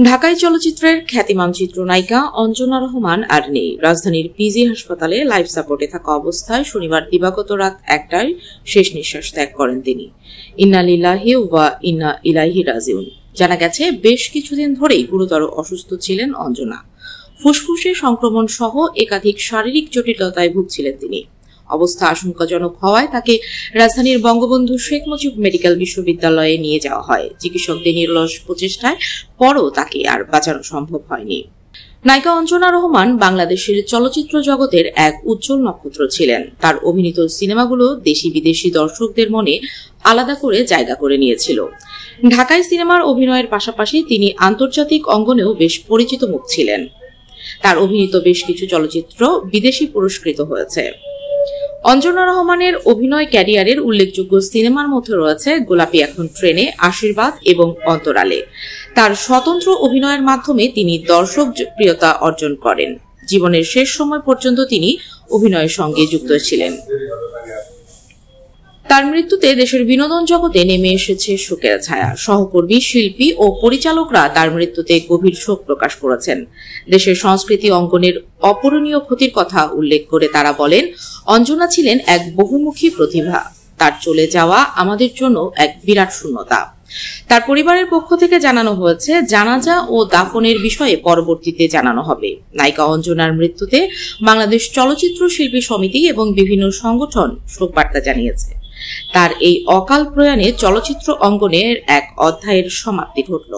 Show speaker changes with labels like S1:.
S1: ঢাকাই চলচ্চিত্রের খ্যাতিমান চিত্রনায়িকা অঞ্জনা রহমান আর নেই। রাজধানীর পিজি হাসপাতালে লাইফ সাপোর্টে থাকা অবস্থায় শনিবার দিবাগত রাত 1টায় শেষ নিঃশ্বাস ত্যাগ করেন তিনি। ইন্না লিল্লাহি ওয়া ইন্না ইলাইহি রাজিউন। জানা গেছে, বেশ কিছুদিন ধরেই গুরুতর অসুস্থ ছিলেন অঞ্জনা। ফুসফুসে সংক্রমণ সহ একাধিক শারীরিক জটিলতায় ভুগছিলেন তিনি। অবস্থা আশঙ্কাজনক হওয়ায় তাকে রাজধানীর বঙ্গবন্ধু শেখ মুজিব মেডিকেল বিশ্ববিদ্যালয়ে নিয়ে যাওয়া হয়। চিকিৎসকদের নিরলস প্রচেষ্টায় পরও তাকে আর বাঁচানো সম্ভব হয়নি। নায়িকা অঞ্জনা রহমান বাংলাদেশের চলচ্চিত্র জগতের এক উজ্জ্বল নক্ষত্র ছিলেন। তার অভিনীত সিনেমাগুলো দেশি বিদেশি দর্শকদের মনে আলাদা করে জায়গা করে নিয়েছিল। ঢাকাই সিনেমার অভিনয়ের পাশাপাশি তিনি আন্তর্জাতিক অঙ্গনেও বেশ পরিচিত মুখ ছিলেন। তার অভিনীত বেশ কিছু চলচ্চিত্র বিদেশি পুরস্কৃত হয়েছে। অঞ্জনা রহমানের অভিনয় ক্যারিয়ারের উল্লেখযোগ্য সিনেমার মধ্যে রয়েছে গোলাপী এখন ট্রেনে, আশীর্বাদ এবং অন্তরালে। তার স্বতন্ত্র অভিনয়ের মাধ্যমে তিনি দর্শক প্রিয়তা অর্জন করেন। জীবনের শেষ সময় পর্যন্ত তিনি অভিনয়ের সঙ্গে যুক্ত ছিলেন। তার মৃত্যুতে দেশের বিনোদন জগতে নেমে এসেছে শোকের ছায়া। সহকর্মী, শিল্পী ও পরিচালকরা তার মৃত্যুতে গভীর শোক প্রকাশ করেছেন। দেশের সংস্কৃতি অঙ্গনের অপূরণীয় ক্ষতির কথা উল্লেখ করে তারা বলেন, অঞ্জনা ছিলেন এক বহুমুখী প্রতিভা। তার চলে যাওয়া আমাদের জন্য এক বিরাট শূন্যতা। তার পরিবারের পক্ষ থেকে জানানো হয়েছে, জানাজা ও দাফনের বিষয়ে পরবর্তীতে জানানো হবে। নায়িকা অঞ্জনার মৃত্যুতে বাংলাদেশ চলচ্চিত্র শিল্পী সমিতি এবং বিভিন্ন সংগঠন শোকবার্তা জানিয়েছে। তার এই অকাল প্রয়াণে চলচ্চিত্র অঙ্গনের এক অধ্যায়ের সমাপ্তি ঘটল।